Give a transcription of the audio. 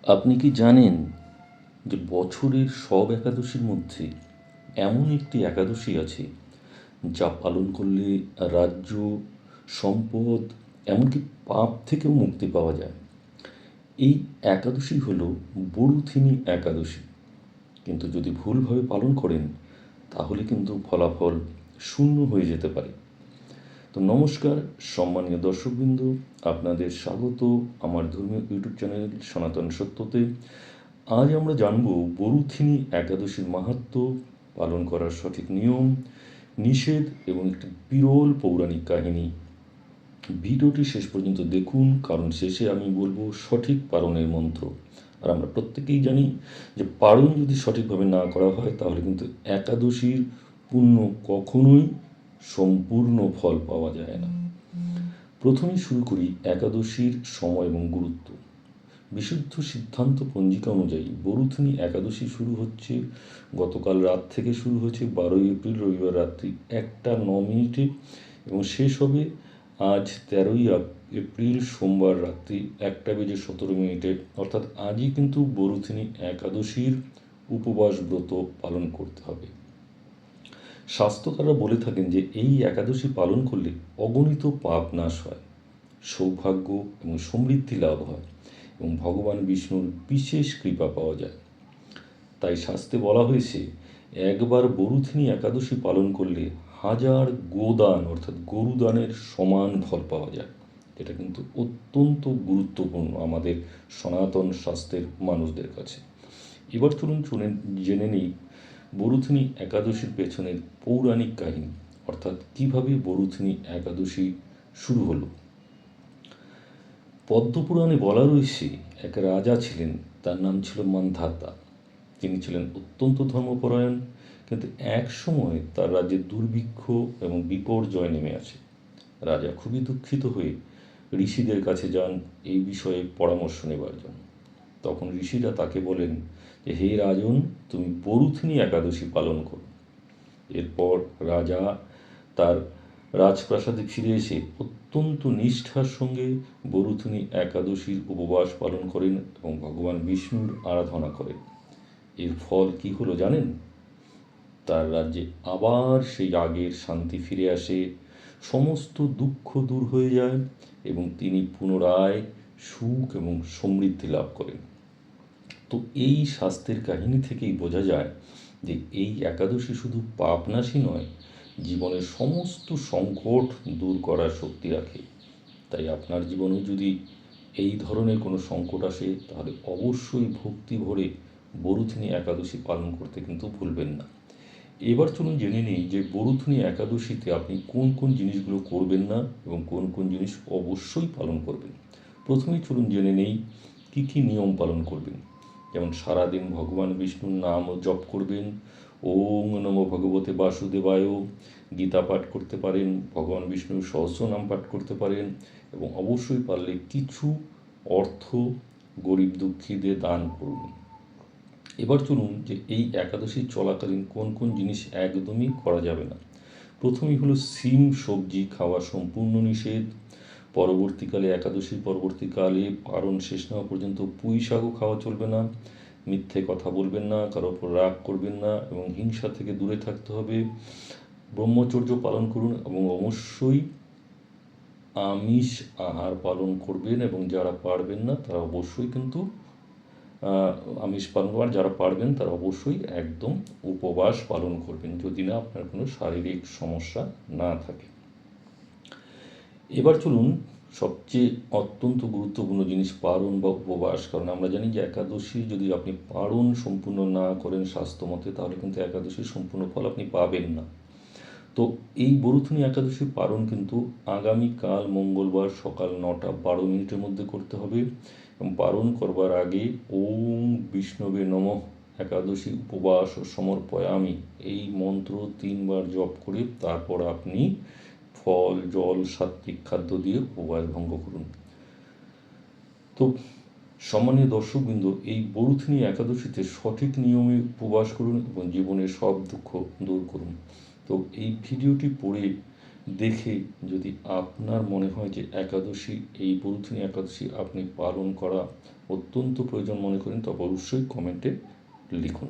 আপনি কি জানেন যে বছরের সব একাদশীর মধ্যে এমন একটি একাদশী আছে যা পালন করলে রাজ্য, সম্পদ, এমনকি পাপ থেকেও মুক্তি পাওয়া যায়? এই একাদশী হলো বরুথিনী একাদশী। কিন্তু যদি ভুলভাবে পালন করেন তাহলে কিন্তু ফলাফল শূন্য হয়ে যেতে পারে। তো নমস্কার সম্মানীয় দর্শকবৃন্দ, আপনাদের স্বাগত আমার ধর্মীয় ইউটিউব চ্যানেল সনাতন সত্যতে। আজ আমরা জানব বরুথিনী একাদশীর মাহাত্ম্য, পালন করার সঠিক নিয়ম, নিষেধ এবং একটি বিরল পৌরাণিক কাহিনী। ভিডিওটি শেষ পর্যন্ত দেখুন, কারণ শেষে আমি বলবো সঠিক পালনের মন্ত্র। আর আমরা প্রত্যেকেই জানি যে পালন যদি সঠিকভাবে না করা হয় তাহলে কিন্তু একাদশীর পুণ্য কখনোই সম্পূর্ণ ফল পাওয়া যায় না। প্রথমেই শুরু করি একাদশীর সময় এবং গুরুত্ব। বিশুদ্ধ সিদ্ধান্ত পঞ্জিকা অনুযায়ী বরুথিনী একাদশী শুরু হচ্ছে গতকাল রাত থেকে শুরু হয়েছে 12 এপ্রিল রবিবার রাত্রি 1টা 9 মিনিটে এবং শেষ হবে আজ 13 এপ্রিল সোমবার রাত্রি 1টা 17 মিনিটে। অর্থাৎ আজই কিন্তু বরুথিনী একাদশীর উপবাস ব্রত পালন করতে হবে। স্বাস্থ্যকাররা বলে থাকেন যে এই একাদশী পালন করলে অগণিত পাপ নাশ হয়, সৌভাগ্য এবং সমৃদ্ধি লাভ হয় এবং ভগবান বিষ্ণুর বিশেষ কৃপা পাওয়া যায়। তাই শাস্ত্রে বলা হয়েছে একবার বরুথিনী একাদশী পালন করলে 1000 গোদান অর্থাৎ গরুদানের সমান ফল পাওয়া যায়। এটা কিন্তু অত্যন্ত গুরুত্বপূর্ণ আমাদের সনাতন শাস্ত্রের মানুষদের কাছে। এবার চলুন জেনে নিই বরুথিনী একাদশীর পেছনের পৌরাণিক কাহিনী, অর্থাৎ কিভাবে বরুথিনী একাদশী শুরু হলো। পদ্মপুরাণে বলা রয়েছে এক রাজা ছিলেন, তার নাম ছিল মান্ধাতা। তিনি ছিলেন অত্যন্ত ধর্মপরায়ণ, কিন্তু এক সময় তার রাজ্যে দুর্ভিক্ষ এবং বিপর্যয় নেমে আসে। রাজা খুবই দুঃখিত হয়ে ঋষিদের কাছে যান এই বিষয়ে পরামর্শ নেবার জন্য। তখন ঋষিরা তাকে বলেন যে হে রাজন, তুমি বরুথিনী একাদশী পালন করো। এরপর রাজা তার রাজপ্রাসাদে ফিরে এসে অত্যন্ত নিষ্ঠার সঙ্গে বরুথিনী একাদশীর উপবাস পালন করেন এবং ভগবান বিষ্ণুর আরাধনা করেন। এর ফল কি হলো জানেন? তার রাজ্যে আবার সেই আগের শান্তি ফিরে আসে, সমস্ত দুঃখ দূর হয়ে যায় এবং তিনি পুনরায় সুখ এবং সমৃদ্ধি লাভ করেন। তো এই শাস্ত্রের কাহিনী থেকেই বোঝা যায় যে এই একাদশী শুধু পাপনাশী নয়, জীবনের সমস্ত সংকট দূর করার শক্তি রাখে। তাই আপনার জীবনেও যদি এই ধরনের কোনো সংকট আসে তাহলে অবশ্যই ভক্তি ভরে বরুথিনী একাদশী পালন করতে কিন্তু ভুলবেন না। এবার চলুন জেনে নিই যে বরুথিনী একাদশীতে আপনি কোন কোন জিনিসগুলো করবেন না এবং কোন কোন জিনিস অবশ্যই পালন করবেন। প্রথমেই চলুন জেনে নেই কী কী নিয়ম পালন করবেন। যেমন সারাদিন ভগবান বিষ্ণুর নাম জপ করবেন, ওম নমো ভগবতে বাসুদেবায়, গীতা পাঠ করতে পারেন, ভগবান বিষ্ণুর সহস্রনাম পাঠ করতে পারেন এবং অবশ্যই পারলে কিছু অর্থ গরিব দুঃখীদের দান করুন। এবার চলুন যে এই একাদশী চলাকালীন কোন কোন জিনিস একদমই করা যাবে না। প্রথমেই হলো শিম সবজি খাওয়া সম্পূর্ণ নিষেধ। পরবর্তীকালে একাদশীর পরবর্তীকালে পারণ শেষ না হওয়া পর্যন্ত পুঁই শাকও খাওয়া চলবে না। মিথ্যে কথা বলবেন না, কারোর ওপর রাগ করবেন না এবং হিংসা থেকে দূরে থাকতে হবে। ব্রহ্মচর্য পালন করুন এবং অবশ্যই আমিষ আহার পালন করবেন এবং যারা পারবেন না তারা অবশ্যই কিন্তু আমিষ পালন করার, যারা পারবেন তারা অবশ্যই একদম উপবাস পালন করবেন যদি না আপনার কোনো শারীরিক সমস্যা না থাকে। এবার চলুন সবচেয়ে অত্যন্ত গুরুত্বপূর্ণ জিনিস পারণ বা উপবাস, কারণ আমরা জানি যে একাদশী যদি আপনি পারণ সম্পূর্ণ না করেন স্বাস্থ্য মতে তাহলে কিন্তু একাদশীর সম্পূর্ণ ফল আপনি পাবেন না। তো এই বরুথিনী একাদশী পারণ কিন্তু আগামীকাল মঙ্গলবার সকাল 9টা 12 মিনিটের মধ্যে করতে হবে এবং পারণ করবার আগে ওম বিষ্ণবে নমঃ একাদশী উপবাস ও সমর্পয়ামি এই মন্ত্র 3বার জপ করে তারপর আপনি ফল জল সাত্বিক খাদ্য দিয়ে উপবাস ভঙ্গ করুন। তো সম্মানীয় দর্শকবৃন্দ, এই বরুথিনী একাদশীতে সঠিক নিয়মে উপবাস করুন এবং জীবনের সব দুঃখ দূর করুন। তো এই ভিডিওটি পড়ে দেখে যদি আপনার মনে হয় যে একাদশী, এই বরুথিনী একাদশী আপনি পালন করা অত্যন্ত প্রয়োজন মনে করেন, তবে অবশ্যই কমেন্টে লিখুন।